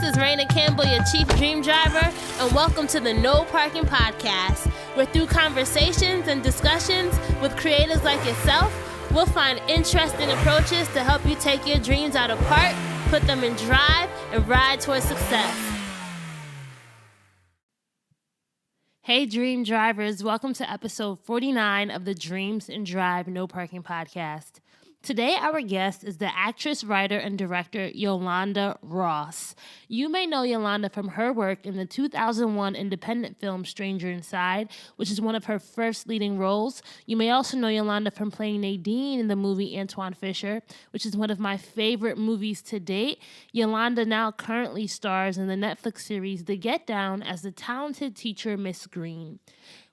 is Raina Campbell, your Chief Dream Driver, and welcome to the No Parking Podcast, where through conversations and discussions with creators like yourself, we'll find interesting approaches to help you take your dreams out of park, put them in drive, and ride towards success. Hey, Dream Drivers. Welcome to episode 49 of the Dreams and Drive No Parking Podcast. Today, our guest is the actress, writer, and director Yolonda Ross. You may know Yolonda from her work in the 2001 independent film Stranger Inside, which is one of her first leading roles. You may also know Yolonda from playing Nadine in the movie Antoine Fisher, which is one of my favorite movies to date. Yolonda now currently stars in the Netflix series The Get Down as the talented teacher Miss Green.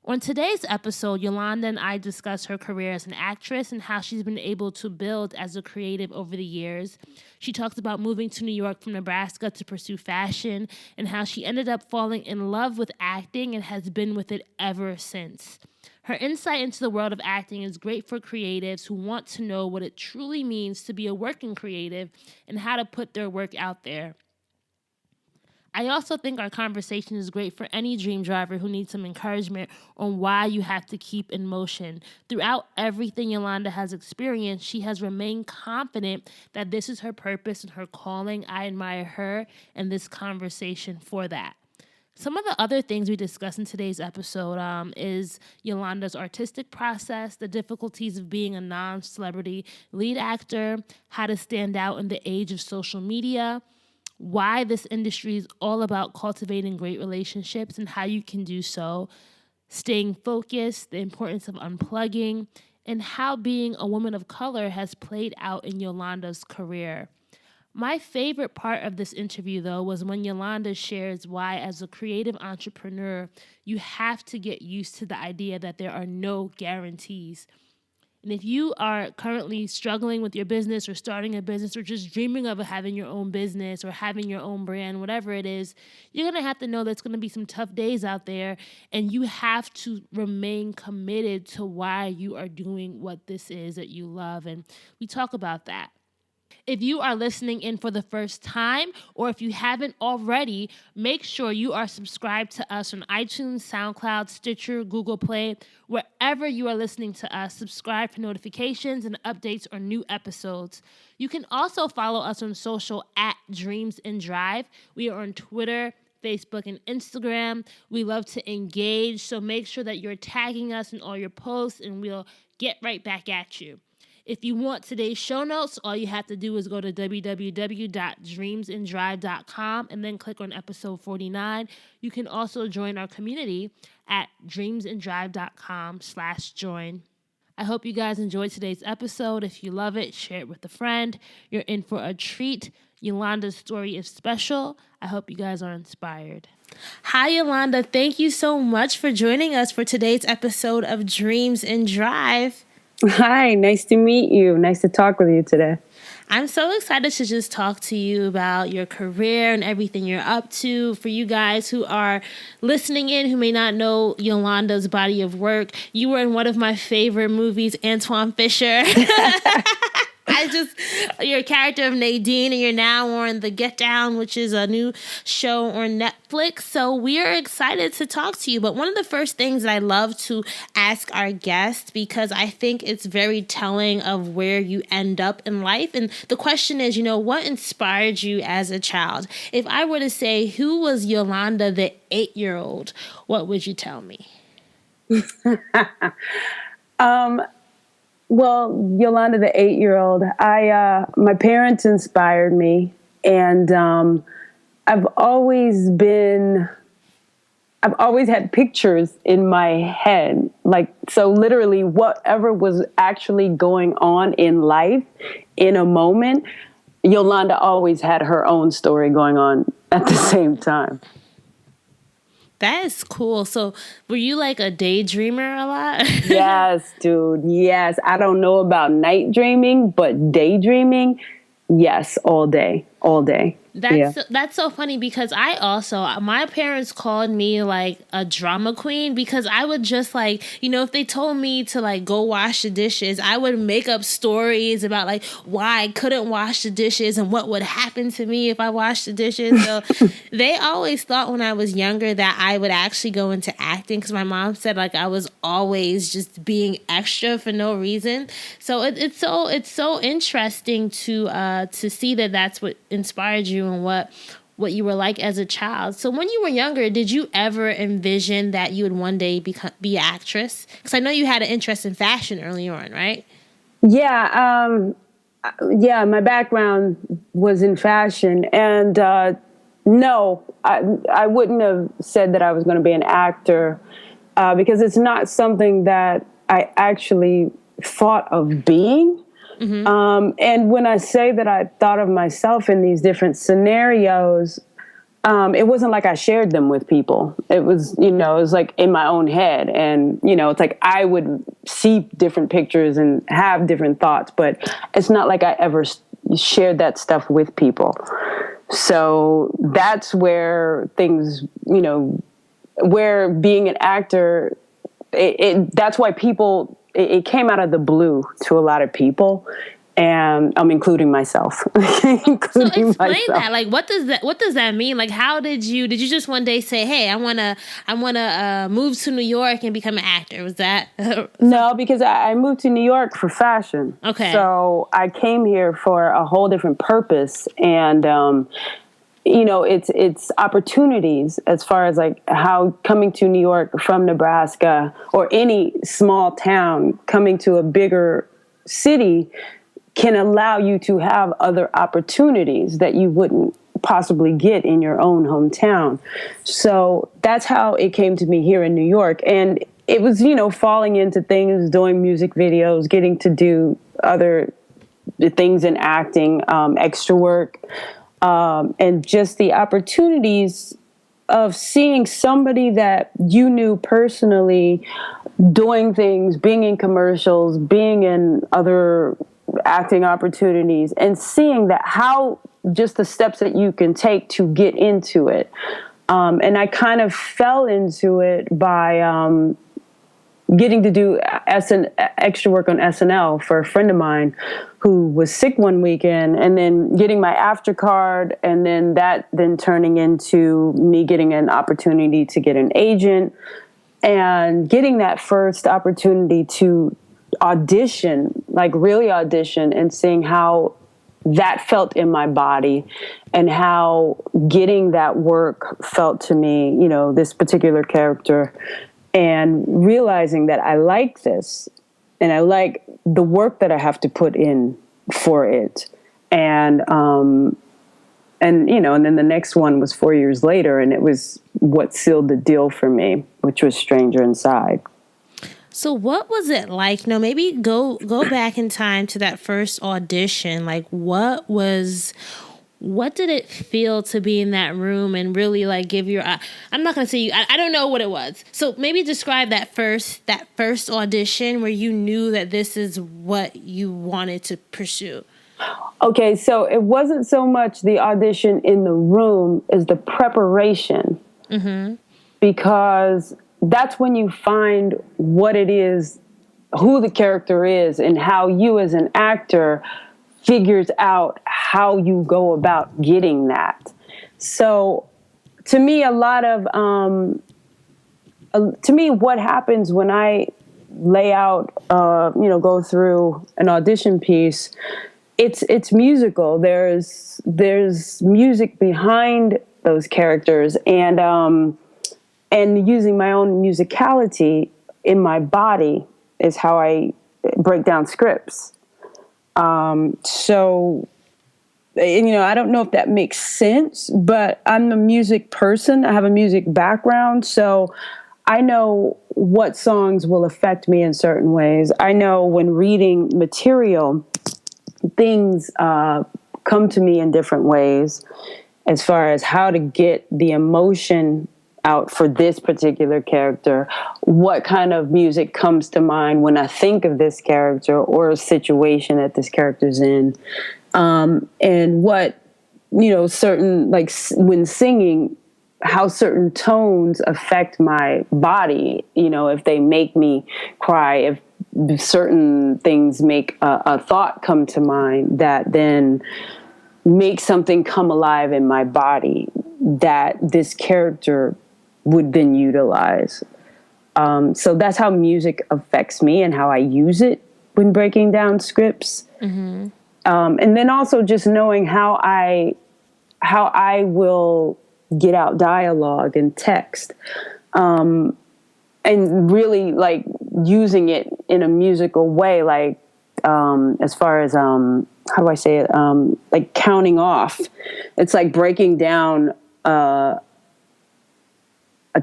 On today's episode, Yolonda and I discuss her career as an actress and how she's been able to build as a creative over the years. She talks about moving to New York from Nebraska to pursue fashion and how she ended up falling in love with acting and has been with it ever since. Her insight into the world of acting is great for creatives who want to know what it truly means to be a working creative and how to put their work out there. I also think our conversation is great for any dream driver who needs some encouragement on why you have to keep in motion. Throughout everything Yolonda has experienced, she has remained confident that this is her purpose and her calling. I admire her and this conversation for that. Some of the other things we discuss in today's episode is Yolonda's artistic process, the difficulties of being a non-celebrity lead actor, how to stand out in the age of social media, why this industry is all about cultivating great relationships and how you can do so, staying focused, the importance of unplugging, and how being a woman of color has played out in Yolonda's career. My favorite part of this interview, though, was when Yolonda shares why, as a creative entrepreneur, you have to get used to the idea that there are no guarantees. And if you are currently struggling with your business or starting a business or just dreaming of having your own business or having your own brand, whatever it is, you're going to have to know there's going to be some tough days out there, and you have to remain committed to why you are doing what this is that you love. And we talk about that. If you are listening in for the first time, or if you haven't already, make sure you are subscribed to us on iTunes, SoundCloud, Stitcher, Google Play, wherever you are listening to us. Subscribe for notifications and updates on new episodes. You can also follow us on social at Dreams and Drive. We are on Twitter, Facebook, and Instagram. We love to engage, so make sure that you're tagging us in all your posts, and we'll get right back at you. If you want today's show notes, all you have to do is go to www.dreamsanddrive.com and then click on episode 49. You can also join our community at dreamsanddrive.com/join. I hope you guys enjoyed today's episode. If you love it, share it with a friend. You're in for a treat. Yolonda's story is special. I hope you guys are inspired. Hi, Yolonda. Thank you so much for joining us for today's episode of Dreams and Drive. Hi, nice to meet you. Nice to talk with you today. I'm so excited to just talk to you about your career and everything you're up to. For you guys who are listening in who may not know Yolonda's body of work, you were in one of my favorite movies, Antoine Fisher. You're a character of Nadine, and you're now on The Get Down, which is a new show on Netflix. So we are excited to talk to you. But one of the first things that I love to ask our guests, because I think it's very telling of where you end up in life. And the question is, what inspired you as a child? If I were to say, who was Yolonda, the 8-year-old, what would you tell me? Well, Yolonda, the 8-year-old, my parents inspired me, and I've always had pictures in my head, so literally whatever was actually going on in life in a moment, Yolonda always had her own story going on at the same time. That is cool. So were you like a daydreamer a lot? Yes, dude. Yes. I don't know about night dreaming, but daydreaming, yes, all day. That's so funny because I also, my parents called me like a drama queen because I would just like, if they told me to like go wash the dishes, I would make up stories about like why I couldn't wash the dishes and what would happen to me if I washed the dishes. So they always thought when I was younger that I would actually go into acting because my mom said like I was always just being extra for no reason. So it's so interesting to see that that's what inspired you and what you were like as a child. So when you were younger, did you ever envision that you would one day be an actress? Because I know you had an interest in fashion early on, right? Yeah, yeah. My background was in fashion, and no, I wouldn't have said that I was going to be an actor because it's not something that I actually thought of being. Mm-hmm. And when I say that I thought of myself in these different scenarios, it wasn't like I shared them with people. It was, it was like in my own head. And, it's like I would see different pictures and have different thoughts, but it's not like I ever shared that stuff with people. So that's where things, where being an actor, that's why people, it came out of the blue to a lot of people, and I'm including myself. So explain that. Like, what does that mean? Like, how did you just one day say, "Hey, I wanna move to New York and become an actor"? Was that? No, because I moved to New York for fashion. Okay. So I came here for a whole different purpose, and it's opportunities as far as like how coming to New York from Nebraska or any small town coming to a bigger city can allow you to have other opportunities that you wouldn't possibly get in your own hometown. So that's how it came to me here in New York. And it was, falling into things, doing music videos, getting to do other things in acting, extra work. And just the opportunities of seeing somebody that you knew personally doing things, being in commercials, being in other acting opportunities, and seeing that how just the steps that you can take to get into it. And I kind of fell into it by getting to do extra work on SNL for a friend of mine who was sick one weekend, and then getting my after card, and then turning into me getting an opportunity to get an agent, and getting that first opportunity to audition, like really audition, and seeing how that felt in my body and how getting that work felt to me, this particular character, and realizing that I like this and I like the work that I have to put in for it. And then the next one was 4 years later, and it was what sealed the deal for me, which was Stranger Inside. So what was it like? Maybe go back in time to that first audition. Like, what did it feel to be in that room and really like give your, I'm not going to say you, I don't know what it was. So maybe describe that first audition where you knew that this is what you wanted to pursue. Okay, so it wasn't so much the audition in the room as the preparation. Mm-hmm. Because that's when you find what it is, who the character is, and how you as an actor figures out how you go about getting that. So to me, a lot of, what happens when I lay out, go through an audition piece, it's musical. There's music behind those characters, and using my own musicality in my body is how I break down scripts. So, I don't know if that makes sense, but I'm a music person. I have a music background, so I know what songs will affect me in certain ways. I know when reading material, things come to me in different ways as far as how to get the emotion out for this particular character, what kind of music comes to mind when I think of this character or a situation that this character's in, and what certain, like when singing, how certain tones affect my body, if they make me cry, if certain things make a thought come to mind that then make something come alive in my body that this character would then utilize. So that's how music affects me and how I use it when breaking down scripts. Mm-hmm. And then also just knowing how I will get out dialogue and text, and really like using it in a musical way, like as far as how do I say it, like counting off. It's like breaking down a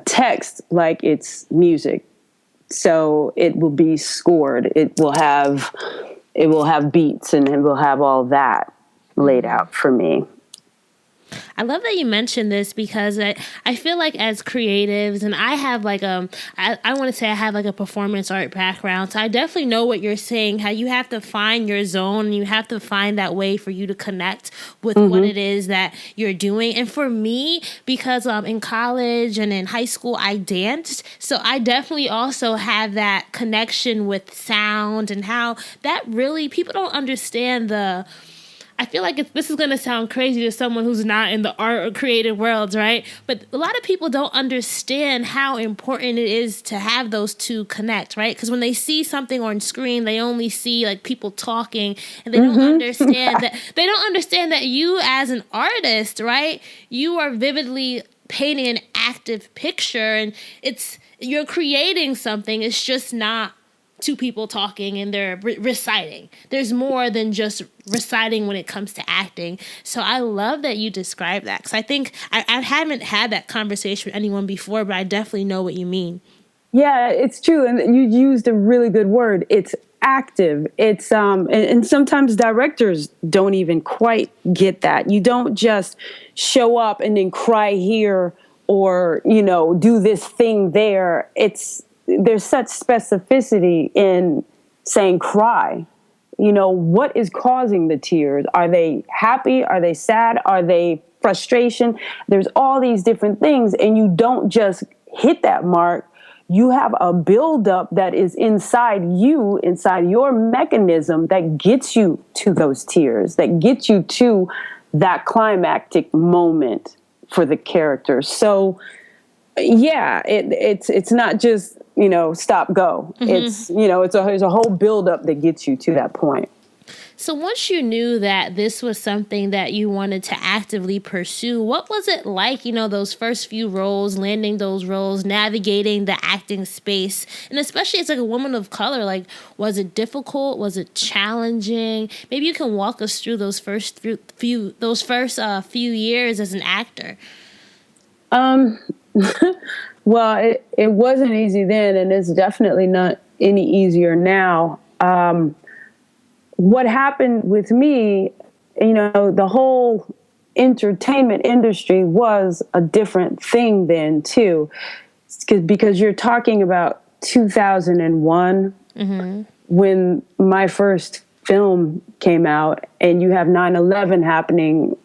text like it's music, so it will be scored. It will have beats, and it will have all that laid out for me. I love that you mentioned this because I feel like as creatives, and I have like I want to say I have like a performance art background, so I definitely know what you're saying, how you have to find your zone and you have to find that way for you to connect with what it is that you're doing. And for me, because in college and in high school I danced, so I definitely also have that connection with sound and how that really, people don't understand I feel like this is going to sound crazy to someone who's not in the art or creative worlds, right? But a lot of people don't understand how important it is to have those two connect, right? Because when they see something on screen, they only see like people talking, and they don't understand that. They don't understand that you, as an artist, right? You are vividly painting an active picture, and you're creating something. It's just not two people talking and they're reciting. There's more than just reciting when it comes to acting. So I love that you describe that, because I think I haven't had that conversation with anyone before, but I definitely know what you mean. Yeah, it's true. And you used a really good word. It's active. It's and sometimes directors don't even quite get that. You don't just show up and then cry here or, do this thing there. There's such specificity in saying cry. What is causing the tears? Are they happy? Are they sad? Are they frustration? There's all these different things, and you don't just hit that mark. You have a buildup that is inside your mechanism that gets you to those tears, that gets you to that climactic moment for the character. So yeah, it's not just, stop, go. Mm-hmm. There's a whole buildup that gets you to that point. So once you knew that this was something that you wanted to actively pursue, what was it like, those first few roles, landing those roles, navigating the acting space? And especially as like a woman of color, like, was it difficult? Was it challenging? Maybe you can walk us through those first few years as an actor. Well, it wasn't easy then, and it's definitely not any easier now. What happened with me, the whole entertainment industry was a different thing then too, because you're talking about 2001, when my first film came out, and you have 9/11 happening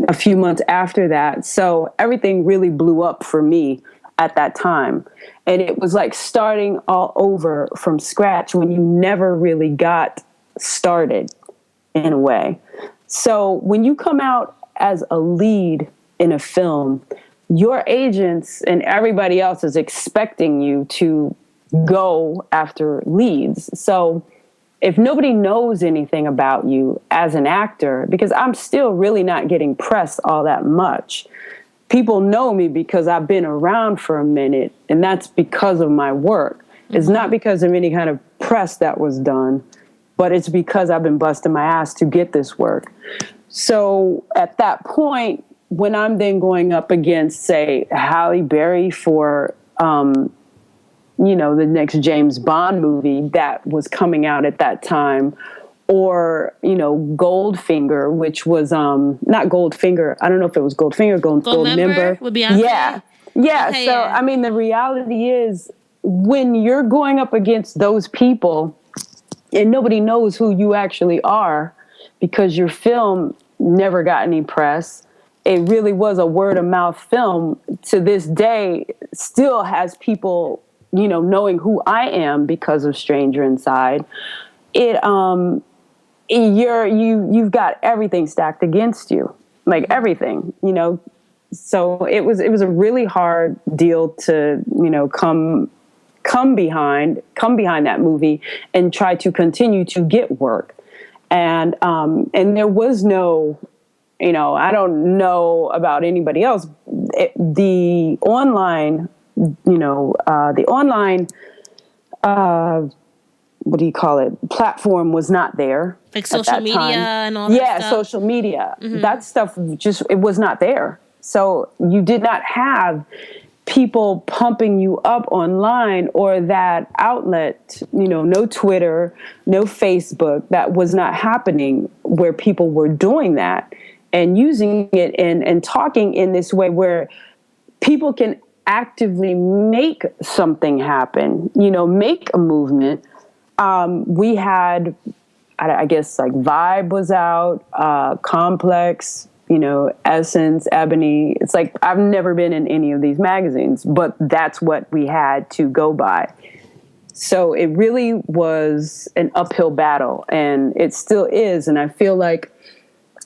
a few months after that. So everything really blew up for me at that time. And it was like starting all over from scratch when you never really got started, in a way. So when you come out as a lead in a film, your agents and everybody else is expecting you to go after leads. So if nobody knows anything about you as an actor, because I'm still really not getting pressed all that much. People know me because I've been around for a minute, and that's because of my work. It's not because of any kind of press that was done, but it's because I've been busting my ass to get this work. So at that point, when I'm then going up against, say, Halle Berry for, the next James Bond movie that was coming out at that time, or, Goldfinger, which was, not Goldfinger. I don't know if it was Goldfinger, Goldmember. Would be on. Yeah. Okay, so, yeah. I mean, the reality is when you're going up against those people and nobody knows who you actually are, because your film never got any press. It really was a word of mouth film. To this day, still has people, knowing who I am because of Stranger Inside. You've got everything stacked against you, like everything, So it was a really hard deal to, come behind that movie and try to continue to get work. And there was no, I don't know about anybody else. The online, what do you call it? Platform was not there. Like social media and all that stuff? Yeah, social media. Mm-hmm. That stuff it was not there. So you did not have people pumping you up online or that outlet, no Twitter, no Facebook. That was not happening where people were doing that and using it and talking in this way where people can actively make something happen, make a movement. We had, I guess, like Vibe was out, Complex, Essence, Ebony. It's like I've never been in any of these magazines, but that's what we had to go by. So it really was an uphill battle, and it still is. And I feel like,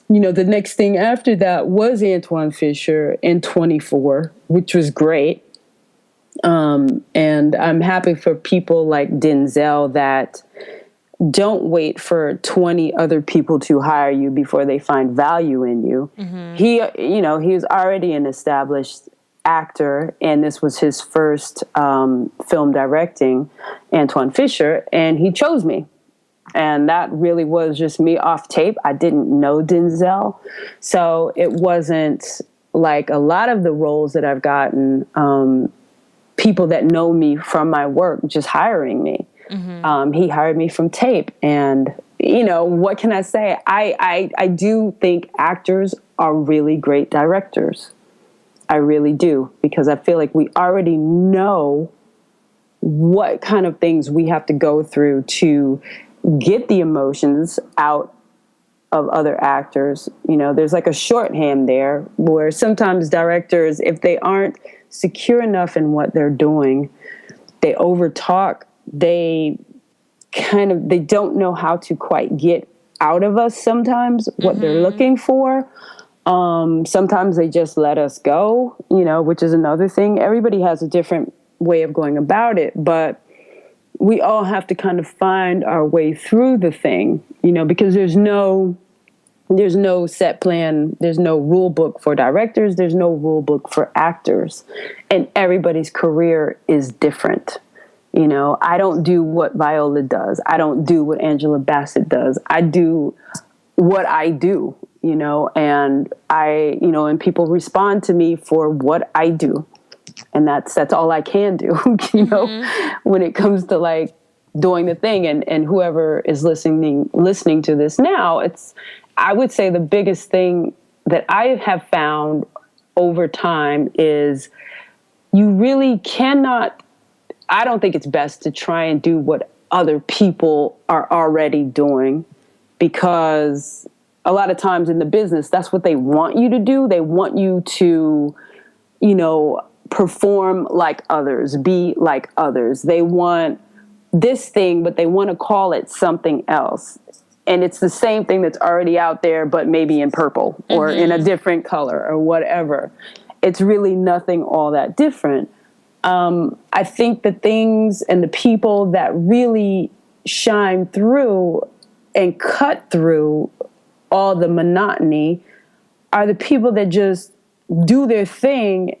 the next thing after that was Antoine Fisher in 24, which was great. And I'm happy for people like Denzel that don't wait for 20 other people to hire you before they find value in you. Mm-hmm. He was already an established actor, and this was his first film directing, Antoine Fisher, and he chose me. And that really was just me off tape. I didn't know Denzel. So it wasn't like a lot of the roles that I've gotten, people that know me from my work just hiring me. Mm-hmm. He hired me from tape. And, what can I say? I do think actors are really great directors. I really do. Because I feel like we already know what kind of things we have to go through to get the emotions out of other actors. There's like a shorthand there where sometimes directors, if they aren't secure enough in what they're doing, they overtalk. They don't know how to quite get out of us sometimes what mm-hmm. they're looking for. Sometimes they just let us go, which is another thing. Everybody has a different way of going about it, but we all have to kind of find our way through the thing, because there's no set plan. There's no rule book for directors. There's no rule book for actors, and everybody's career is different. I don't do what Viola does. I don't do what Angela Bassett does. I do what I do, and and people respond to me for what I do. And that's all I can do, mm-hmm. when it comes to like doing the thing. And whoever is listening to this now, I would say the biggest thing that I have found over time is you really cannot, I don't think it's best to try and do what other people are already doing, because a lot of times in the business, that's what they want you to do. They want you to, perform like others, be like others. They want this thing, but they want to call it something else. And it's the same thing that's already out there, but maybe in purple or mm-hmm. in a different color or whatever. It's really nothing all that different. I think the things and the people that really shine through and cut through all the monotony are the people that just do their thing,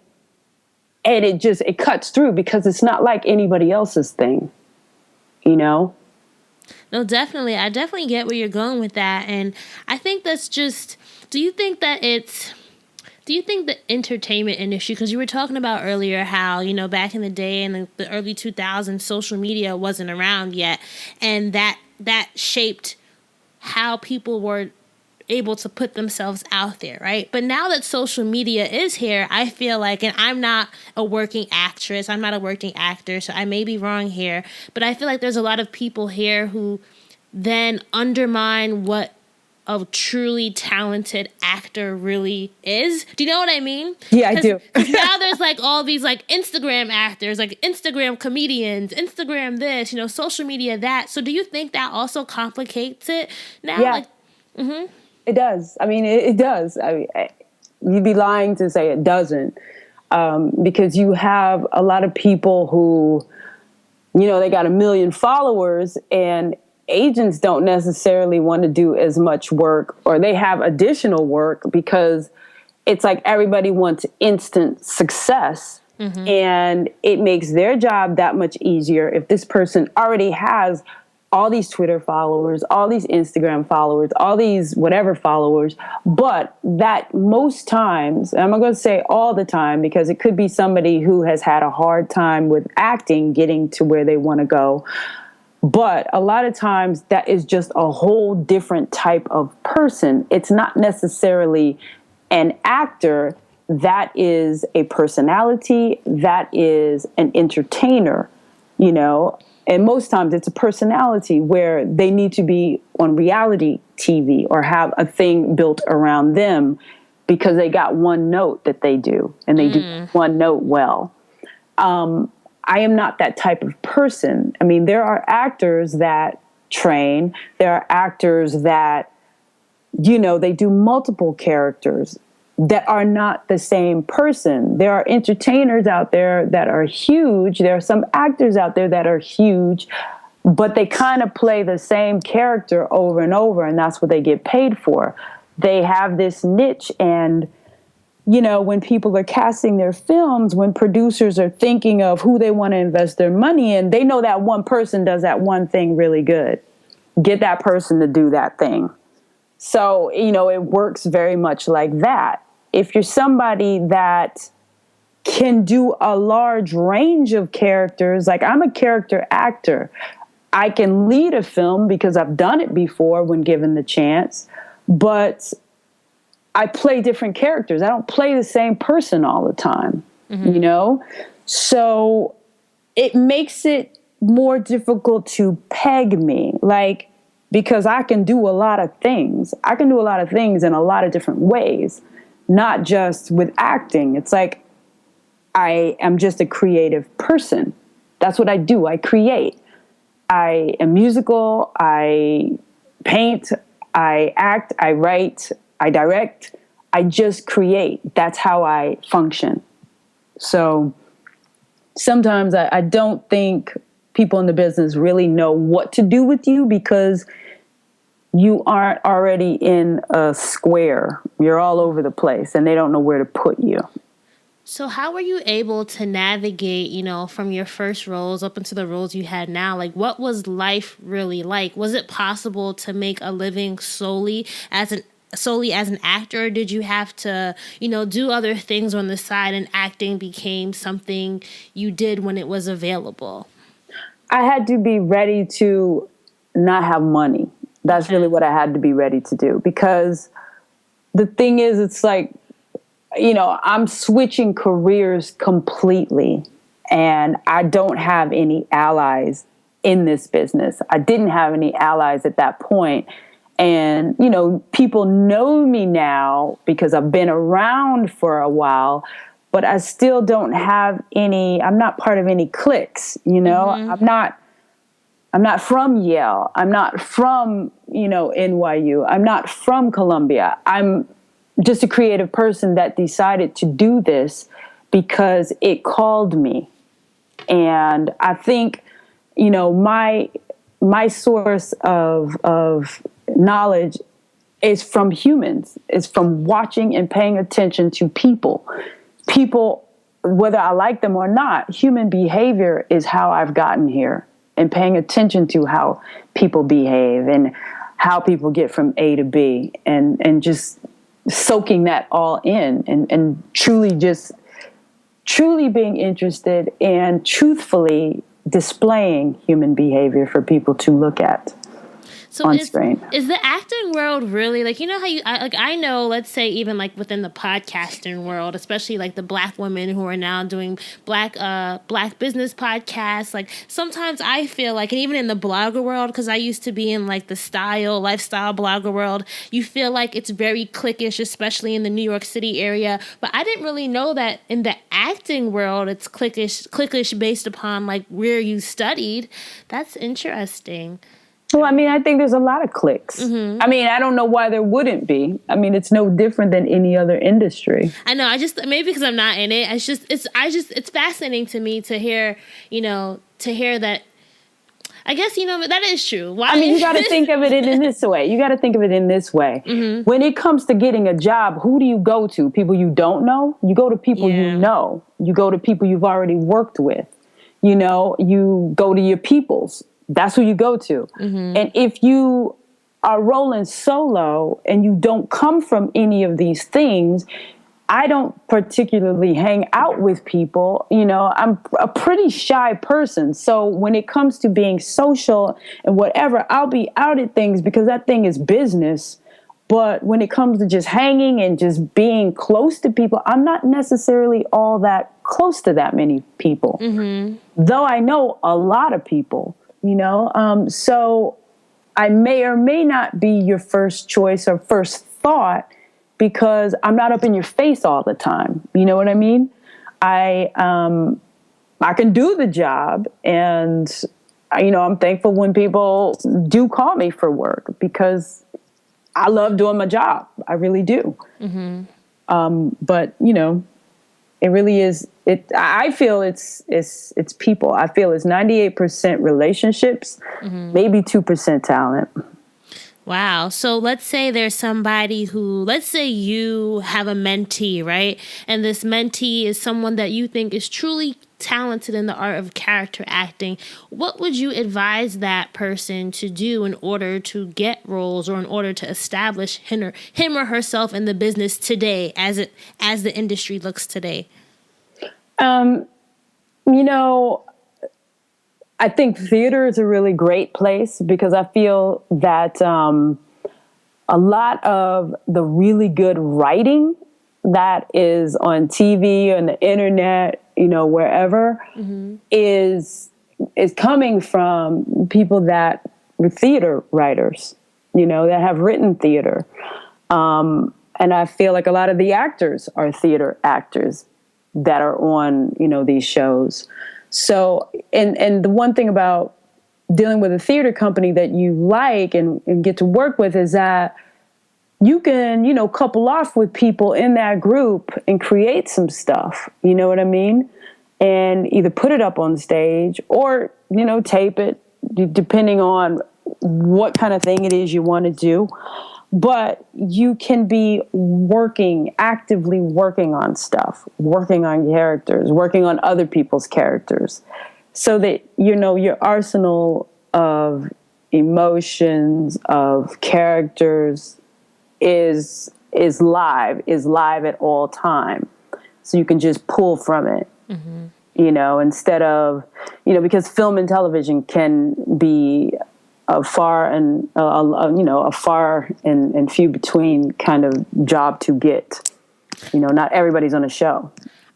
and it cuts through because it's not like anybody else's thing, No, definitely. I definitely get where you're going with that. And I think that's just, do you think the entertainment industry, because you were talking about earlier how, back in the day in the early 2000s, social media wasn't around yet. And that shaped how people were able to put themselves out there, right? But now that social media is here, I feel like, and I'm not a working actress, I'm not a working actor, so I may be wrong here, but I feel like there's a lot of people here who then undermine what a truly talented actor really is. Do you know what I mean? Yeah, I do. Because now there's like all these like Instagram actors, like Instagram comedians, Instagram this, social media that. So do you think that also complicates it now? Yeah, it does. I mean, it does. I mean, you'd be lying to say it doesn't, because you have a lot of people who, they got 1 million followers, and agents don't necessarily want to do as much work, or they have additional work because it's like everybody wants instant success. And it makes their job that much easier if this person already has all these Twitter followers, all these Instagram followers, all these whatever followers. But that most times, and I'm not going to say all the time, because it could be somebody who has had a hard time with acting getting to where they want to go. But a lot of times that is just a whole different type of person. It's not necessarily an actor. That is a personality. That is an entertainer, And most times it's a personality where they need to be on reality TV or have a thing built around them because they got one note that they do, and they do one note well. I am not that type of person. I mean, there are actors that train. There are actors that, they do multiple characters that are not the same person. There are entertainers out there that are huge. There are some actors out there that are huge, but they kind of play the same character over and over, and that's what they get paid for. They have this niche, and when people are casting their films, when producers are thinking of who they want to invest their money in, they know that one person does that one thing really good. Get that person to do that thing. So, it works very much like that. If you're somebody that can do a large range of characters, like I'm a character actor, I can lead a film because I've done it before when given the chance, but I play different characters. I don't play the same person all the time, So it makes it more difficult to peg me, because I can do a lot of things. I can do a lot of things in a lot of different ways, not just with acting. It's like I am just a creative person. That's what I do. I create. I am musical. I paint. I act. I write. I direct. I just create. That's how I function. So sometimes I don't think people in the business really know what to do with you because you aren't already in a square. You're all over the place, and they don't know where to put you. So how were you able to navigate, from your first roles up into the roles you had now? Like, what was life really like? Was it possible to make a living solely as an actor, or did you have to, do other things on the side, and acting became something you did when it was available? I had to be ready to not have money. That's really what I had to be ready to do, because the thing is, it's like, I'm switching careers completely, and I don't have any allies in this business. I didn't have any allies at that point. And, people know me now because I've been around for a while, but I still don't have I'm not part of any cliques, I'm not from Yale. I'm not from, NYU. I'm not from Columbia. I'm just a creative person that decided to do this because it called me. And I think, my source of knowledge is from humans. It's from watching and paying attention to people. People, whether I like them or not, human behavior is how I've gotten here. And paying attention to how people behave and how people get from A to B, and just soaking that all in, and truly being interested and truthfully displaying human behavior for people to look at. So on screen. Is the acting world really like, you know how I know, let's say even like within the podcasting world, especially like the Black women who are now doing black business podcasts. Like sometimes I feel like, and even in the blogger world, because I used to be in like the lifestyle blogger world, you feel like it's very cliquish, especially in the New York City area. But I didn't really know that in the acting world, it's cliquish based upon like where you studied. That's interesting. Well, I mean, I think there's a lot of cliques. Mm-hmm. I mean, I don't know why there wouldn't be. I mean, it's no different than any other industry. I know. I just, maybe because I'm not in it. It's fascinating to me to hear, to hear that. I guess, that is true. Why? I mean, you got to think of it in this way. Mm-hmm. When it comes to getting a job, who do you go to? People you don't know? You go to people you know. You go to people you've already worked with. You go to your peoples. That's who you go to. Mm-hmm. And if you are rolling solo and you don't come from any of these things, I don't particularly hang out with people. I'm a pretty shy person. So when it comes to being social and whatever, I'll be out at things because that thing is business. But when it comes to just hanging and just being close to people, I'm not necessarily all that close to that many people. Mm-hmm. Though I know a lot of people. So I may or may not be your first choice or first thought because I'm not up in your face all the time. You know what I mean? I can do the job, and I'm thankful when people do call me for work because I love doing my job. I really do. Mm-hmm. But it really is. I feel it's people. I feel it's 98% relationships, maybe 2% talent. Wow. So let's say there's somebody let's say you have a mentee, right? And this mentee is someone that you think is truly talented in the art of character acting. What would you advise that person to do in order to get roles or in order to establish him or herself in the business today as the industry looks today? I think theater is a really great place because I feel that a lot of the really good writing that is on TV, on the internet, wherever, is coming from people that were theater writers, that have written theater. And I feel like a lot of the actors are theater actors that are on, these shows. So, and the one thing about dealing with a theater company that you like and get to work with is that you can, couple off with people in that group and create some stuff. You know what I mean? And either put it up on stage or, tape it, depending on what kind of thing it is you want to do. But you can be actively working on stuff, working on characters, working on other people's characters, so that, your arsenal of emotions, of characters is live at all time. So you can just pull from it, instead of, because film and television can be a far and few between kind of job to get. Not everybody's on a show.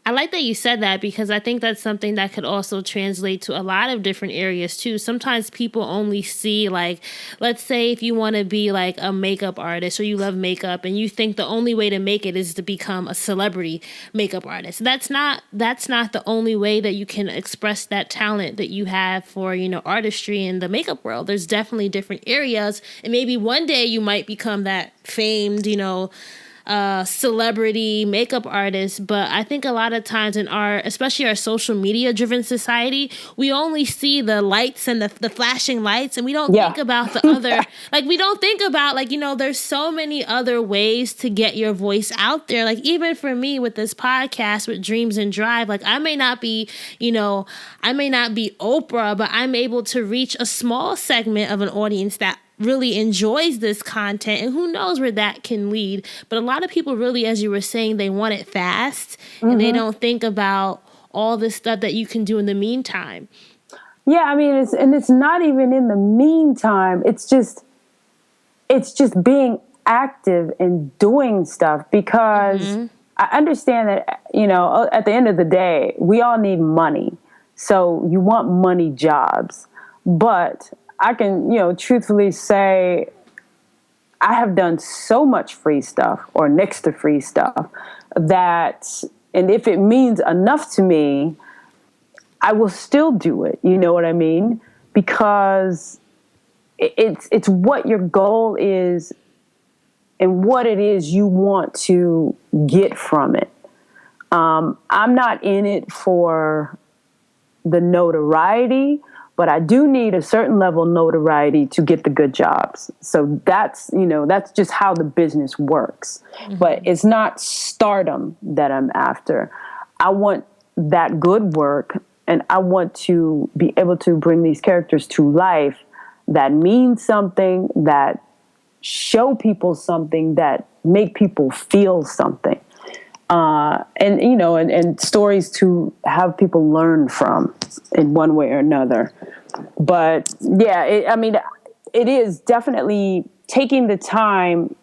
I like that you said that because I think that's something that could also translate to a lot of different areas too. Sometimes people only see, like, let's say if you want to be like a makeup artist or you love makeup and you think the only way to make it is to become a celebrity makeup artist. That's not the only way that you can express that talent that you have for, artistry in the makeup world. There's definitely different areas, and maybe one day you might become that famed, celebrity makeup artist. But I think a lot of times in especially our social media driven society, we only see the lights and the flashing lights, and we don't think about the other, we don't think about, there's so many other ways to get your voice out there. Like, even for me with this podcast with Dreams and Drive, I may not be Oprah, but I'm able to reach a small segment of an audience that really enjoys this content, and who knows where that can lead. But a lot of people really, as you were saying, they want it fast, and they don't think about all the stuff that you can do in the meantime. Yeah, I mean, it's not even in the meantime. It's just it's just being active and doing stuff, because I understand that, at the end of the day, we all need money. So you want money jobs. But I can, truthfully say I have done so much free stuff or next to free stuff that, and if it means enough to me, I will still do it. You know what I mean? Because it's what your goal is and what it is you want to get from it. I'm not in it for the notoriety, but I do need a certain level of notoriety to get the good jobs. So that's just how the business works. Mm-hmm. But it's not stardom that I'm after. I want that good work, and I want to be able to bring these characters to life that mean something, that show people something, that make people feel something. And stories to have people learn from in one way or another. But yeah, it is definitely taking the time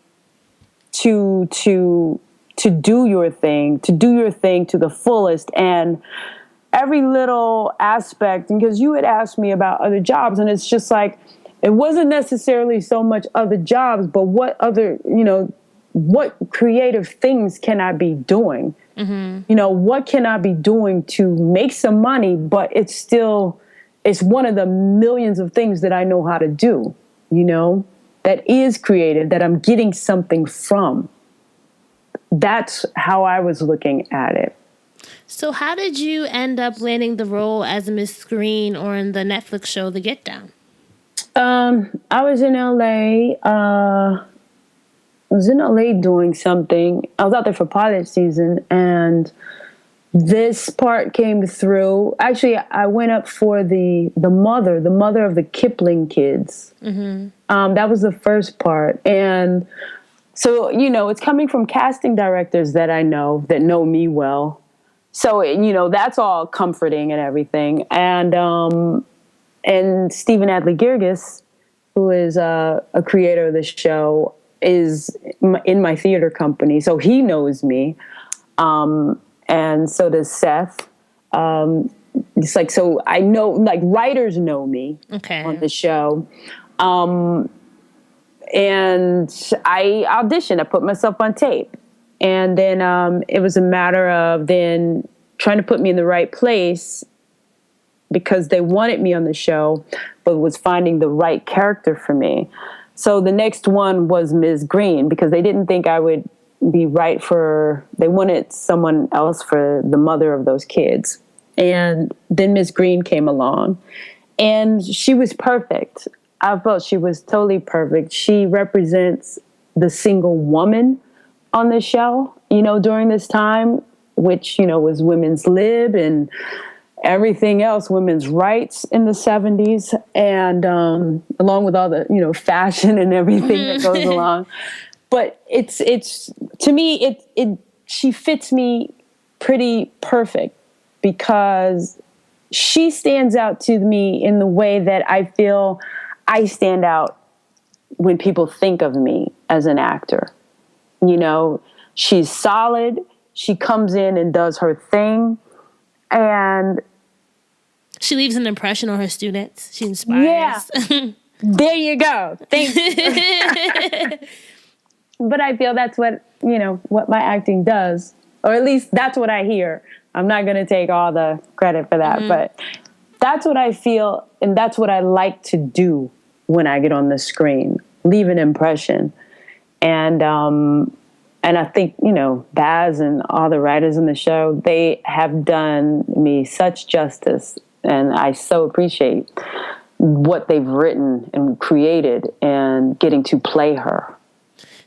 to do your thing, to the fullest, and every little aspect. Because you had asked me about other jobs, and it's just like, it wasn't necessarily so much other jobs, but what other, what creative things can I be doing? Mm-hmm. What can I be doing to make some money, but it's one of the millions of things that I know how to do, that is creative, that I'm getting something from. That's how I was looking at it. So how did you end up landing the role as Miss Green or in the Netflix show The Get Down? I was in LA. Doing something. I was out there for pilot season, and this part came through. Actually, I went up for the mother of the Kipling kids. Mm-hmm. That was the first part. And so, it's coming from casting directors that I know, that know me well. So, that's all comforting and everything. And Stephen Adly Girgis, who is a creator of the show, is in my theater company. So he knows me. And so does Seth. It's like, so I know, like, writers know me on the show. And I auditioned. I put myself on tape. And then it was a matter of then trying to put me in the right place, because they wanted me on the show, but was finding the right character for me. So the next one was Ms. Green, because they didn't think I would be right they wanted someone else for the mother of those kids. And then Ms. Green came along, and she was perfect. I felt she was totally perfect. She represents the single woman on the show, during this time, which, was women's lib and everything else, women's rights in the 70s, and along with all the, fashion and everything that goes along. But it's to me, she fits me pretty perfect, because she stands out to me in the way that I feel I stand out when people think of me as an actor. She's solid. She comes in and does her thing, and she leaves an impression on her students. She inspires. Yeah. There you go. Thanks. But I feel that's what my acting does, or at least that's what I hear. I'm not going to take all the credit for that, but that's what I feel, and that's what I like to do when I get on the screen, leave an impression. And I think, Baz and all the writers in the show, they have done me such justice, and I so appreciate what they've written and created and getting to play her.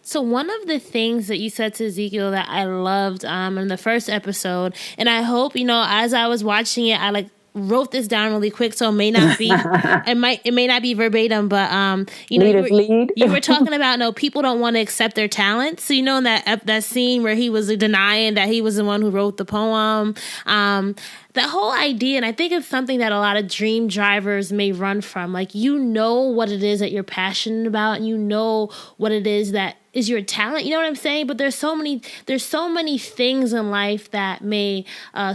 So one of the things that you said to Ezekiel that I loved in the first episode, and I hope, as I was watching it, I wrote this down really quick, so it may not be it may not be verbatim, but you were talking about people don't want to accept their talents. So in that scene where he was denying that he was the one who wrote the poem, that whole idea, and I think it's something that a lot of dream drivers may run from. Like, you know what it is that you're passionate about, and you know what it is that is your talent. You know what I'm saying? But there's so many things in life that may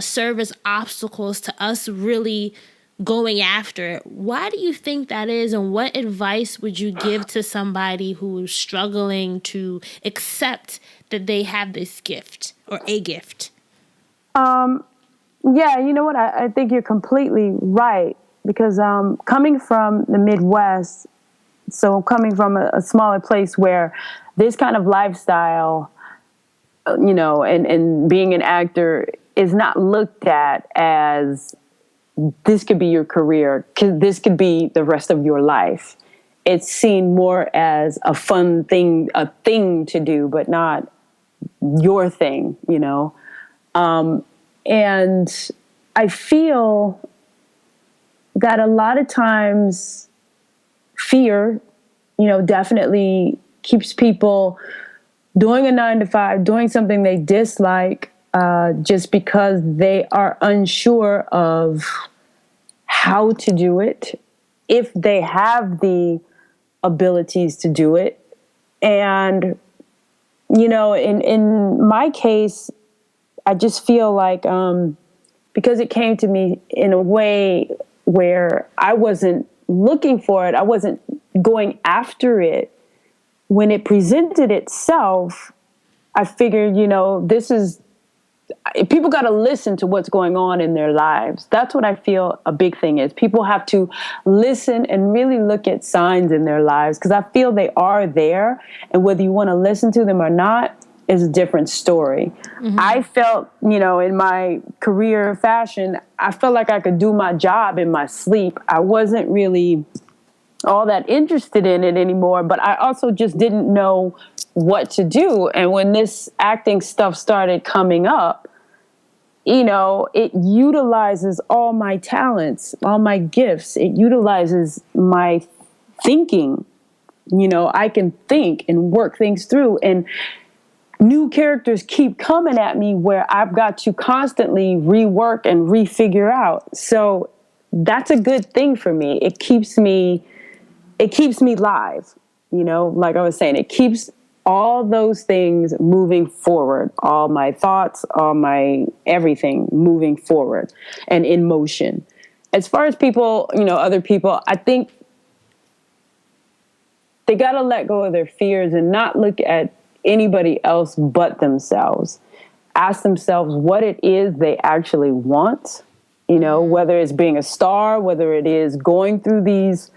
serve as obstacles to us really going after it. Why do you think that is, and what advice would you give to somebody who is struggling to accept that they have this gift or a gift? Yeah, you know what? I think you're completely right because coming from the Midwest, so coming from a smaller place where this kind of lifestyle, and being an actor is not looked at as this could be your career, this could be the rest of your life. It's seen more as a fun thing, a thing to do, but not your thing, And I feel that a lot of times fear, definitely keeps people doing a 9-to-5, doing something they dislike, just because they are unsure of how to do it, if they have the abilities to do it. And, in my case, I just feel like because it came to me in a way where I wasn't looking for it, I wasn't going after it. When it presented itself, I figured, people got to listen to what's going on in their lives. That's what I feel a big thing is. People have to listen and really look at signs in their lives because I feel they are there. And whether you want to listen to them or not is a different story. Mm-hmm. I felt, in my career fashion, I felt like I could do my job in my sleep. I wasn't really all that interested in it anymore, but I also just didn't know what to do. And when this acting stuff started coming up, it utilizes all my talents, all my gifts. It utilizes my thinking. I can think and work things through. And new characters keep coming at me where I've got to constantly rework and refigure out. So that's a good thing for me. It keeps me live, like I was saying, it keeps all those things moving forward, all my thoughts, all my everything moving forward and in motion. As far as people, other people, I think they got to let go of their fears and not look at anybody else but themselves. Ask themselves what it is they actually want, whether it's being a star, whether it is going through these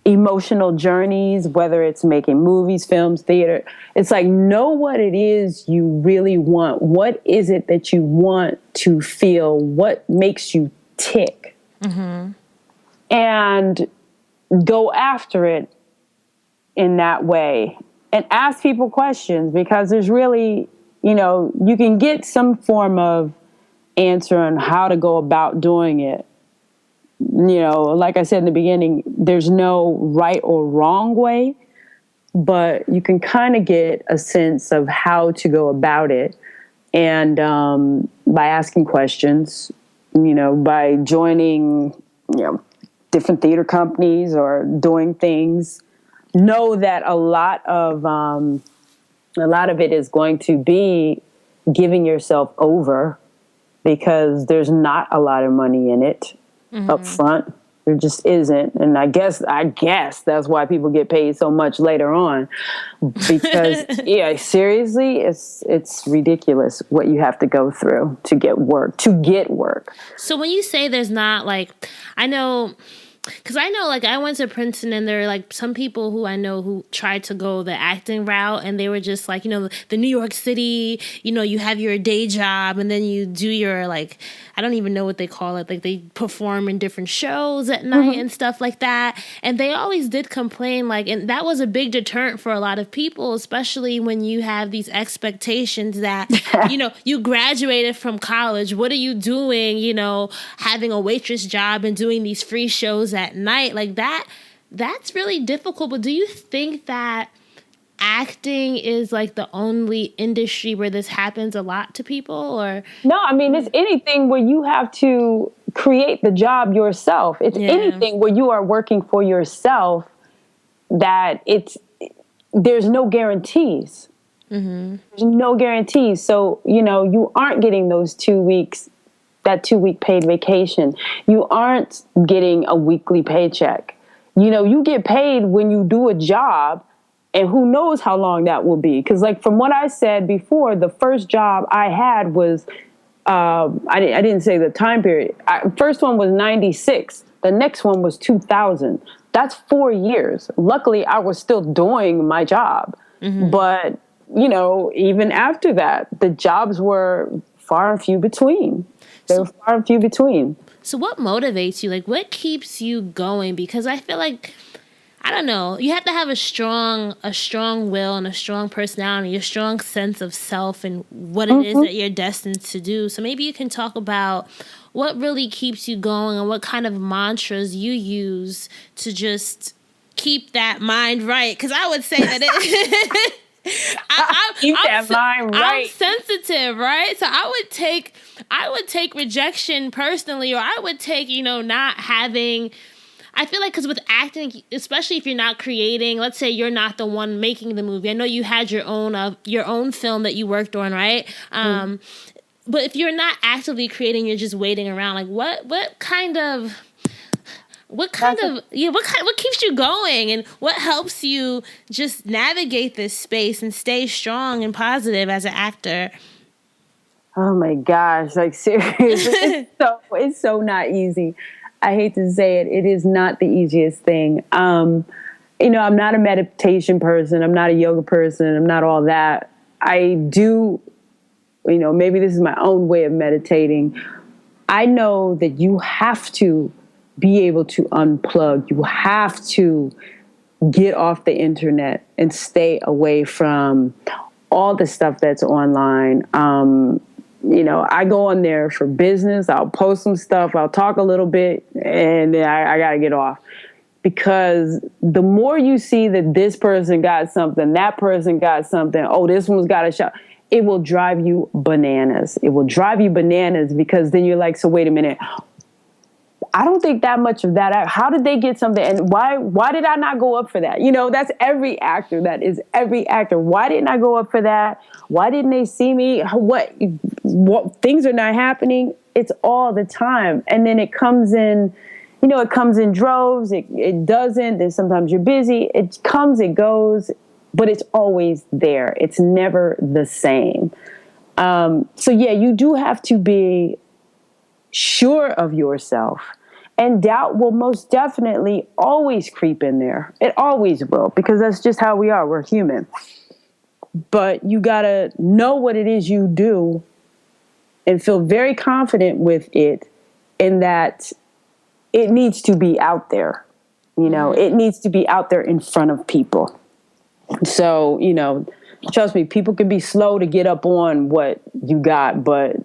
emotional journeys, whether it's making movies, films, theater. It's like, know what it is you really want. What is it that you want to feel? What makes you tick? Mm-hmm. And go after it in that way. And ask people questions because there's really, you can get some form of answer on how to go about doing it. Like I said in the beginning, there's no right or wrong way, but you can kind of get a sense of how to go about it. And by asking questions, by joining, different theater companies or doing things, know that a lot of it is going to be giving yourself over because there's not a lot of money in it. Mm-hmm. Up front. There just isn't. And I guess that's why people get paid so much later on. Because seriously, it's ridiculous what you have to go through to get work. So when you say there's not I know Because I know, I went to Princeton, and there are, some people who I know who tried to go the acting route, and they were just, the New York City, you have your day job, and then you do your, I don't even know what they call it. They perform in different shows at night mm-hmm. and stuff like that. And they always did complain, and that was a big deterrent for a lot of people, especially when you have these expectations that, you graduated from college. What are you doing, having a waitress job and doing these free shows at night? That's really difficult. But do you think that acting is like the only industry where this happens a lot to people, or No, I mean, it's anything where you have to create the job yourself. It's anything where you are working for yourself that there's no guarantees. There's no guarantees. So, you aren't getting those 2 weeks, that 2-week paid vacation. You aren't getting a weekly paycheck. You get paid when you do a job, and who knows how long that will be. Because like from what I said before, the first job I had was, I didn't say the time period. First one was 96. The next one was 2000. That's 4 years. Luckily, I was still doing my job. But, even after that, the jobs were far and few between. They were far and few between. So what motivates you? Like, what keeps you going? Because I feel like, I don't know, you have to have a strong will and a strong personality, a strong sense of self and what it is that you're destined to do. So maybe you can talk about what really keeps you going and what kind of mantras you use to just keep that mind right. Because I would say that it... I'm sensitive, right? So I would take rejection personally, or I would take, not having... I feel like because with acting, especially if you're not creating, let's say you're not the one making the movie. I know you had your own film that you worked on, right? But if you're not actively creating, you're just waiting around. Like what keeps you going, and what helps you just navigate this space and stay strong and positive as an actor? Oh my gosh, like seriously, it's so not easy. I hate to say it, it is not the easiest thing. I'm not a meditation person. I'm not a yoga person. I'm not all that. I do, maybe this is my own way of meditating. I know that you have to be able to unplug. You have to get off the internet and stay away from all the stuff that's online. I go on there for business. I'll post some stuff. I'll talk a little bit, and then I got to get off. Because the more you see that this person got something, that person got something, oh, this one's got a shot, it will drive you bananas. It will drive you bananas because then you're like, so wait a minute. I don't think that much of that. How did they get something? And why did I not go up for that? That's every actor. That is every actor. Why didn't I go up for that? Why didn't they see me? What things are not happening? It's all the time. And then it comes in, it comes in droves. It doesn't. Then sometimes you're busy. It comes, it goes, but it's always there. It's never the same. So yeah, you do have to be sure of yourself. And doubt will most definitely always creep in there. It always will, because that's just how we are. We're human. But you got to know what it is you do and feel very confident with it, in that it needs to be out there. It needs to be out there in front of people. So, trust me, people can be slow to get up on what you got, but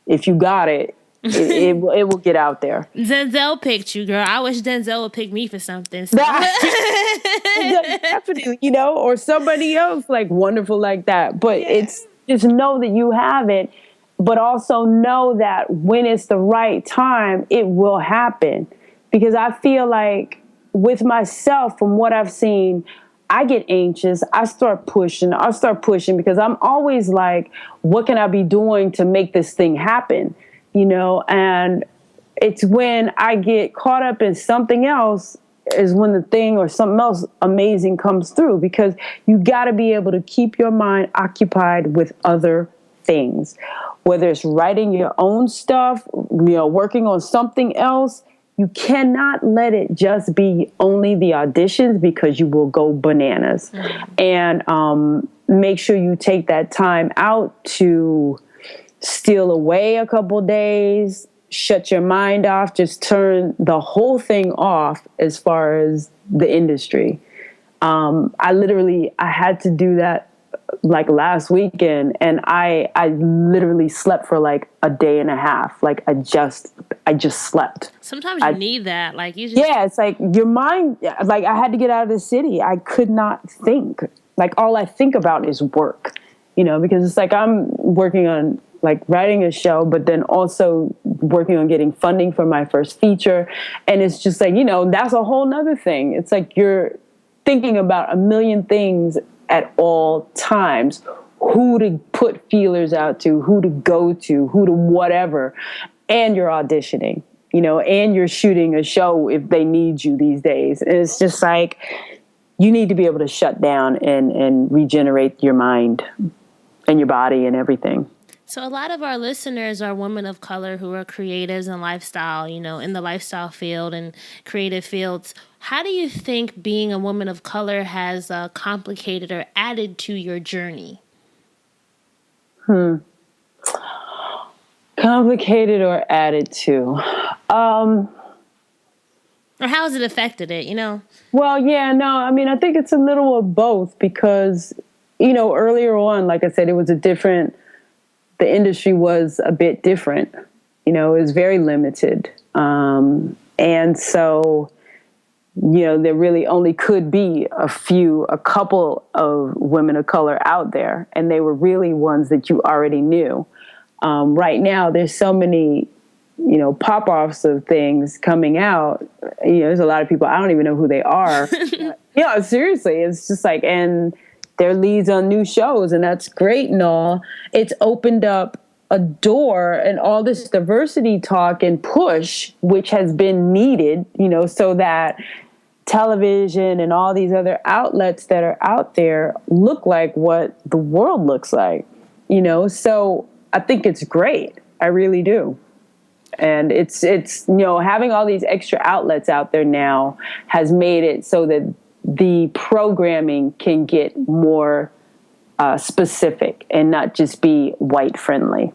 if you got it, it will get out there. Denzel picked you, girl. I wish Denzel would pick me for something. So. Definitely, or somebody else like wonderful like that. But it's just know that you have it, but also know that when it's the right time, it will happen. Because I feel like with myself, from what I've seen, I get anxious. I start pushing because I'm always like, what can I be doing to make this thing happen? And it's when I get caught up in something else is when the thing or something else amazing comes through, because you got to be able to keep your mind occupied with other things, whether it's writing your own stuff, working on something else. You cannot let it just be only the auditions, because you will go bananas. And make sure you take that time out to steal away a couple days, shut your mind off, just turn the whole thing off as far as the industry. I had to do that like last weekend, and I literally slept for like a day and a half. Like I just slept. Sometimes you need that. Like you just... Yeah, it's like your mind, like I had to get out of the city. I could not think. like all I think about is work, because it's like I'm working on like writing a show, but then also working on getting funding for my first feature. And it's just like, that's a whole nother thing. It's like you're thinking about a million things at all times, who to put feelers out to, who to go to, who to whatever. And you're auditioning, and you're shooting a show if they need you these days. And it's just like, you need to be able to shut down and regenerate your mind and your body and everything. So a lot of our listeners are women of color who are creatives and lifestyle, in the lifestyle field and creative fields. How do you think being a woman of color has complicated or added to your journey? Complicated or added to? Or how has it affected it, Well, yeah, no, I mean, I think it's a little of both because, earlier on, like I said, the industry was a bit different, it was very limited. And so, there really only could be a couple of women of color out there, and they were really ones that you already knew. Right now, there's so many, pop-offs of things coming out. There's a lot of people, I don't even know who they are. Seriously, it's just like, and they're leads on new shows, and that's great and all. It's opened up a door and all this diversity talk and push, which has been needed, so that television and all these other outlets that are out there look like what the world looks like, So I think it's great. I really do. And it's having all these extra outlets out there now has made it so that the programming can get more specific and not just be white friendly.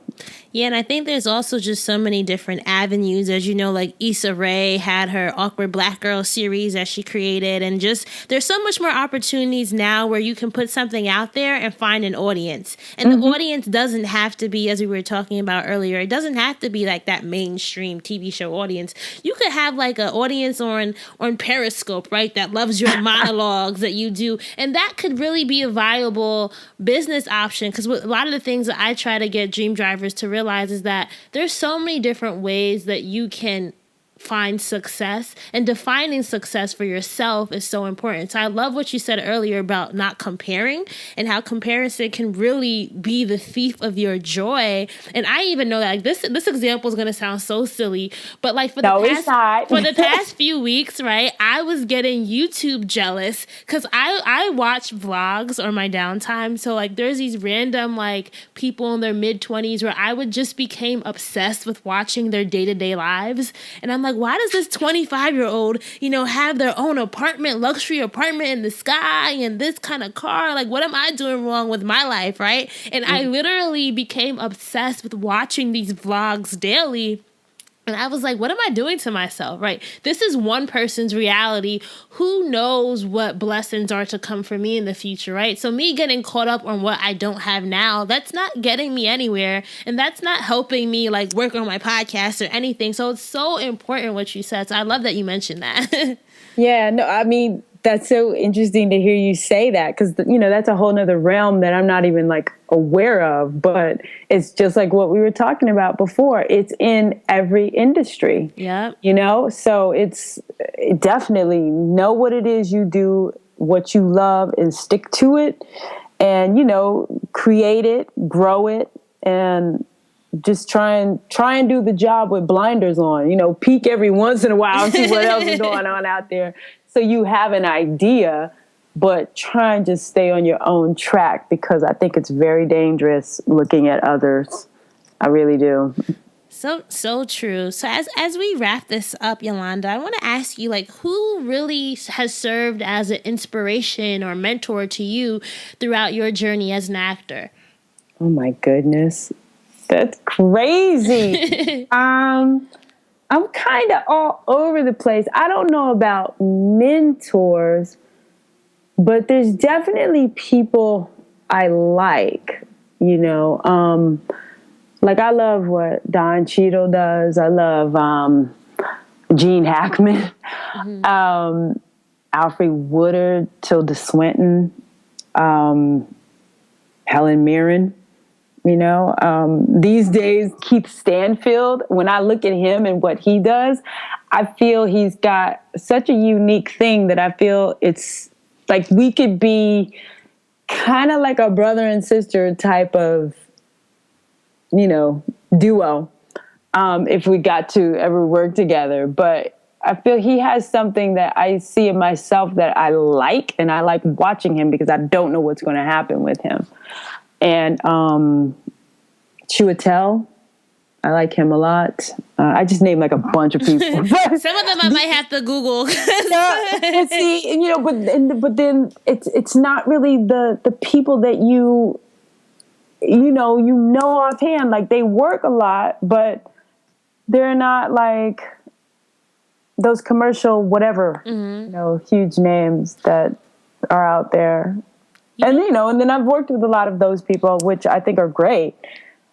Yeah, and I think there's also just so many different avenues. As you know, like Issa Rae had her Awkward Black Girl series that she created. And just there's so much more opportunities now where you can put something out there and find an audience. And the audience doesn't have to be, as we were talking about earlier, it doesn't have to be like that mainstream TV show audience. You could have like an audience on Periscope, right, that loves your monologues that you do. And that could really be a viable business option, because a lot of the things that I try to get Dream Drivers to realize is that there's so many different ways that you can find success, and defining success for yourself is so important. So I love what you said earlier about not comparing and how comparison can really be the thief of your joy. And I even know that like this example is going to sound so silly, but like for the past few weeks, right, I was getting YouTube jealous because I watch vlogs on my downtime. So like there's these random like people in their mid-20s where I would just became obsessed with watching their day-to-day lives. And I'm like, why does this 25-year-old, have their own apartment, luxury apartment in the sky and this kind of car? Like, what am I doing wrong with my life, right? And I literally became obsessed with watching these vlogs daily. And I was like, what am I doing to myself, right? This is one person's reality. Who knows what blessings are to come for me in the future, right? So me getting caught up on what I don't have now, that's not getting me anywhere. And that's not helping me like work on my podcast or anything. So it's so important what you said. So I love that you mentioned that. Yeah, no, I mean, that's so interesting to hear you say that because, that's a whole nother realm that I'm not even like aware of, but it's just like what we were talking about before. It's in every industry. Yeah. So it's definitely know what it is you do, what you love, and stick to it and, create it, grow it, and just try and do the job with blinders on, peek every once in a while and see what else is going on out there. So you have an idea, but try and just stay on your own track because I think it's very dangerous looking at others. I really do. So true. So as we wrap this up, Yolanda, I want to ask you, like, who really has served as an inspiration or mentor to you throughout your journey as an actor? Oh my goodness. That's crazy. I'm kind of all over the place. I don't know about mentors, but there's definitely people I like, like I love what Don Cheadle does. I love Gene Hackman, Alfred Woodard, Tilda Swinton. Helen Mirren. These days, Keith Stanfield, when I look at him and what he does, I feel he's got such a unique thing that I feel it's like we could be kind of like a brother and sister type of, duo, if we got to ever work together. But I feel he has something that I see in myself that I like, and I like watching him because I don't know what's going to happen with him. And Chiwetel, I like him a lot. I just named like a bunch of people. Some of them I might have to Google. But see, but then it's not really the people that you know offhand. Like they work a lot, but they're not like those commercial whatever, huge names that are out there. And and then I've worked with a lot of those people, which I think are great.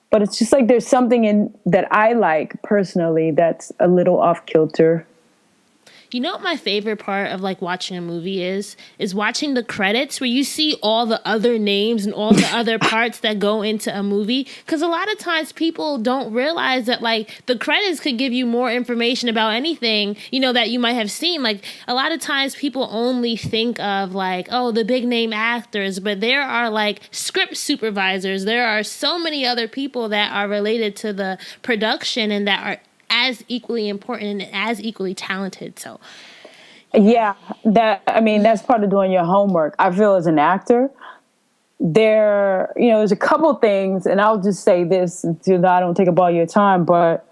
But it's just like there's something in that I like personally that's a little off kilter. You know what my favorite part of like watching a movie is watching the credits where you see all the other names and all the other parts that go into a movie. Because a lot of times people don't realize that like the credits could give you more information about anything, that you might have seen. Like a lot of times people only think of like, oh, the big name actors, but there are like script supervisors. There are so many other people that are related to the production and that are as equally important and as equally talented. So yeah, that's part of doing your homework. I feel as an actor, there's a couple things, and I'll just say this so that I don't take up all your time, but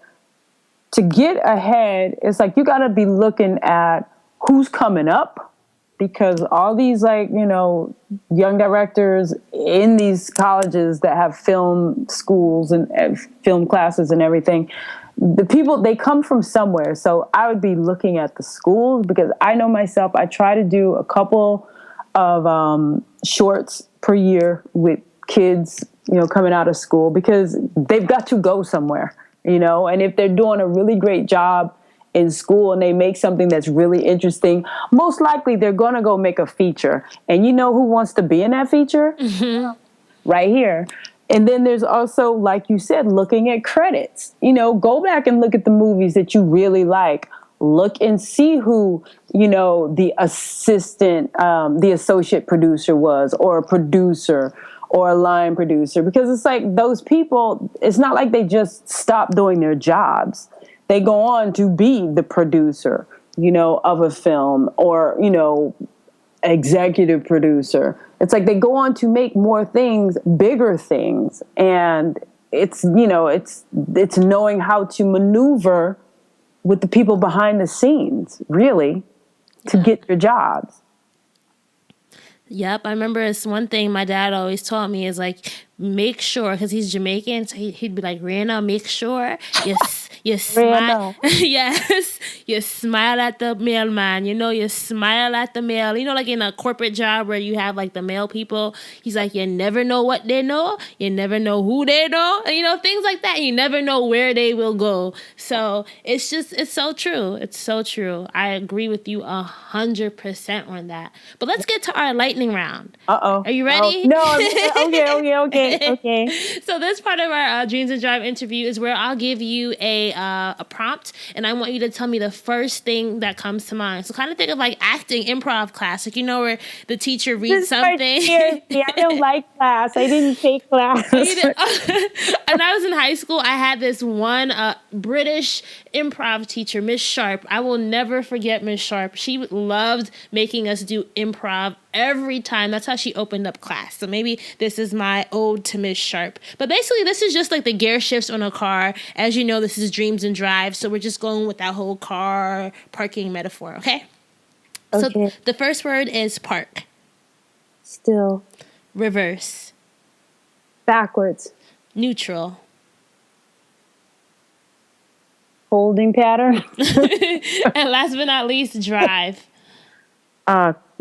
to get ahead, it's like you got to be looking at who's coming up, because all these young directors in these colleges that have film schools and film classes and everything, the people, they come from somewhere. So I would be looking at the schools, because I know myself, I try to do a couple of shorts per year with kids, coming out of school, because they've got to go somewhere, and if they're doing a really great job in school and they make something that's really interesting, most likely they're going to go make a feature. And who wants to be in that feature? Mm-hmm. Right here. And then there's also, like you said, looking at credits. Go back and look at the movies that you really like. Look and see who, the assistant, the associate producer was, or a producer, or a line producer. Because it's like those people, it's not like they just stop doing their jobs. They go on to be the producer, of a film, or, executive producer. It's like they go on to make more things, bigger things. And it's knowing how to maneuver with the people behind the scenes, really, to get your jobs. Yep, I remember it's one thing my dad always taught me is like, make sure, because he's Jamaican, so he'd be like, Rihanna, make sure you smile. Yes, you smile at the mailman. You smile at the mail. Like in a corporate job where you have like the mail people. He's like, you never know what they know. You never know who they know. And, things like that. You never know where they will go. So it's so true. It's so true. I agree with you 100% on that. But let's get to our lightning round. Uh-oh. Are you ready? No. Okay. So this part of our Dreams and Drive interview is where I'll give you a prompt, and I want you to tell me the first thing that comes to mind. So kind of think of like acting improv class, like where the teacher reads something. I don't like class. I didn't take class. When I was in high school, I had this one British improv teacher, Miss Sharp. I will never forget Miss Sharp. She loved making us do improv every time. That's how she opened up class. So maybe this is my ode to Miss Sharp. But basically, this is just like the gear shifts on a car. As you know, this is Dreams and Drive. So we're just going with that whole car parking metaphor, okay? So the first word is park. Still. Reverse. Backwards. Neutral. Holding pattern. And last but not least, drive.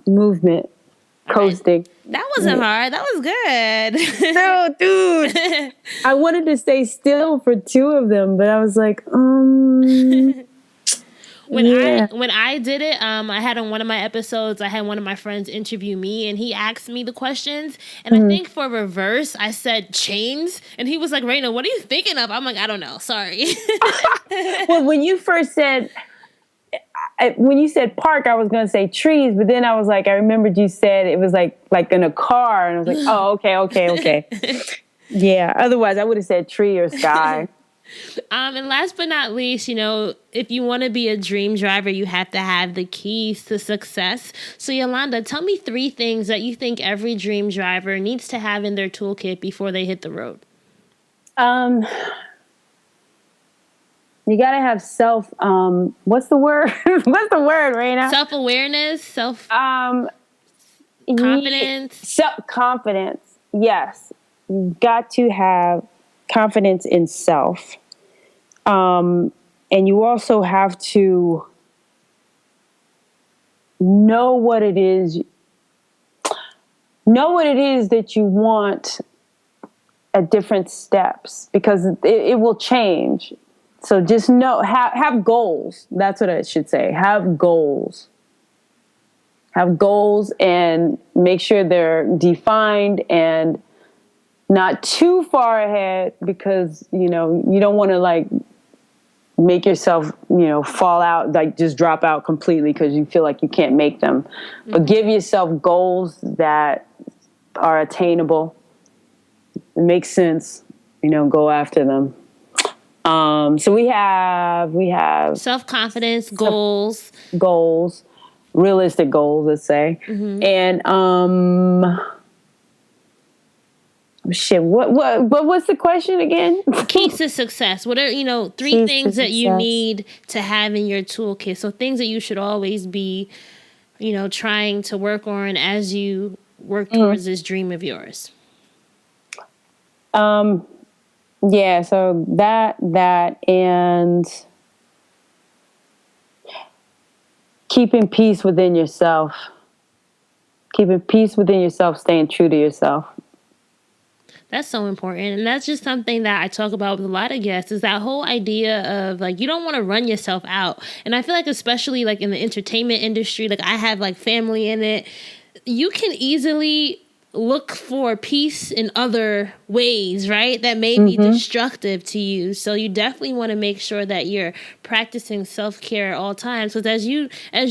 Movement. Coasting. That wasn't hard. That was good. No, dude. I wanted to stay still for two of them, but I was like, Well, Yeah. when I did it, I had on one of my episodes, I had one of my friends interview me, and he asked me the questions. And I think for reverse, I said chains, and he was like, "Raina, what are you thinking of?" I'm like, "I don't know, sorry." Well, when you first said, when you said park, I was going to say trees, but then I was like, I remembered you said it was like in a car, and I was like, oh, okay. Yeah. Otherwise, I would have said tree or sky. And last but not least, if you want to be a dream driver, you have to have the keys to success. So, Yolanda, tell me 3 things that you think every dream driver needs to have in their toolkit before they hit the road. You got to have what's the word? What's the word, Raina? Self-awareness, confidence. Confidence. Yes. You've got to have confidence in self. And you also have to know what it is that you want at different steps, because it will change. So just have goals. That's what I should say. Have goals. Have goals and make sure they're defined and not too far ahead, because, you don't want to make yourself, fall out, just drop out completely because you feel like you can't make them. Mm-hmm. But give yourself goals that are attainable. It makes sense, go after them. So we have self-confidence, goals, realistic goals, let's say. Mm-hmm. And, what's the question again? Keys to success. What are, 3 things that you need to have in your toolkit? So things that you should always be, trying to work on as you work towards this dream of yours. Yeah, so that and keeping peace within yourself. Keeping peace within yourself, staying true to yourself. That's so important. And that's just something that I talk about with a lot of guests, is that whole idea of you don't want to run yourself out. And I feel like especially in the entertainment industry, I have family in it, you can easily look for peace in other ways, right? That may be destructive to you. So you definitely want to make sure that you're practicing self-care at all times. Because as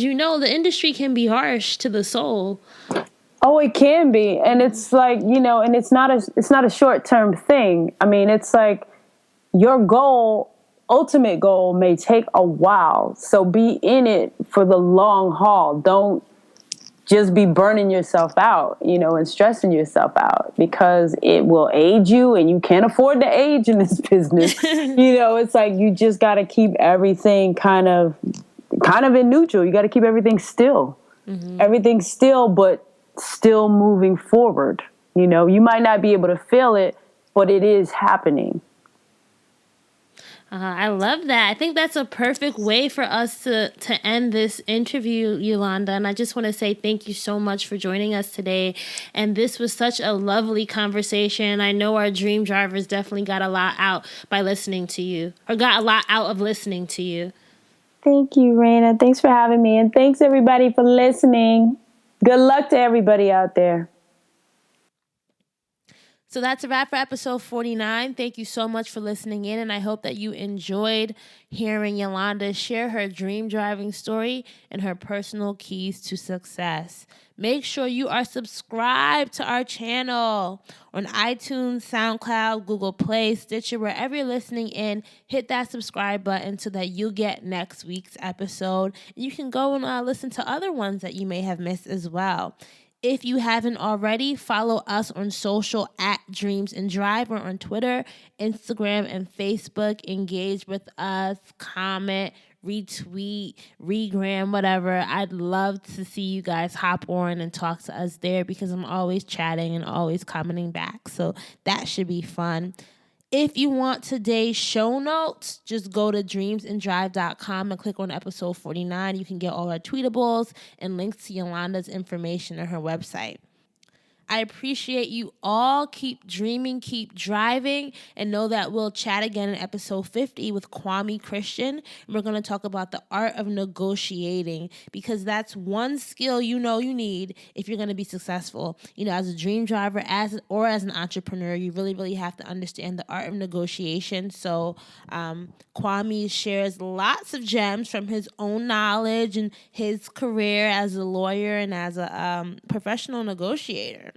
you know, the industry can be harsh to the soul. Oh, it can be. And it's and it's not a short-term thing. I mean, it's your ultimate goal may take a while. So be in it for the long haul. Don't just be burning yourself out, and stressing yourself out, because it will age you, and you can't afford to age in this business. It's you just got to keep everything kind of in neutral. You got to keep everything still. Mm-hmm. Everything still, but still moving forward. You might not be able to feel it, but it is happening. I love that. I think that's a perfect way for us to end this interview, Yolanda. And I just want to say thank you so much for joining us today. And this was such a lovely conversation. I know our dream drivers definitely got a lot out by listening to you, or got a lot out of listening to you. Thank you, Raina. Thanks for having me. And thanks, everybody, for listening. Good luck to everybody out there. So that's a wrap for episode 49. Thank you so much for listening in, and I hope that you enjoyed hearing Yolanda share her dream driving story and her personal keys to success. Make sure you are subscribed to our channel on iTunes, SoundCloud, Google Play, Stitcher, wherever you're listening in. Hit that subscribe button so that you'll get next week's episode. You can go and listen to other ones that you may have missed as well. If you haven't already, follow us on social at Dreams and Drive, or on Twitter, Instagram, and Facebook. Engage with us, comment, retweet, regram, whatever. I'd love to see you guys hop on and talk to us there, because I'm always chatting and always commenting back. So that should be fun. If you want today's show notes, just go to dreamsanddrive.com and click on episode 49. You can get all our tweetables and links to Yolanda's information on her website. I appreciate you all. Keep dreaming, keep driving, and know that we'll chat again in episode 50 with Kwame Christian. And we're going to talk about the art of negotiating, because that's one skill you need if you're going to be successful. As a dream driver, as an entrepreneur, you really, really have to understand the art of negotiation. So Kwame shares lots of gems from his own knowledge and his career as a lawyer and as a professional negotiator.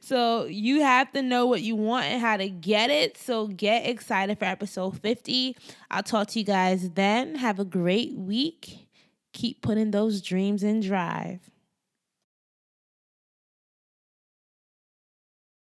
So you have to know what you want and how to get it. So get excited for episode 50. I'll talk to you guys then. Have a great week. Keep putting those dreams in drive.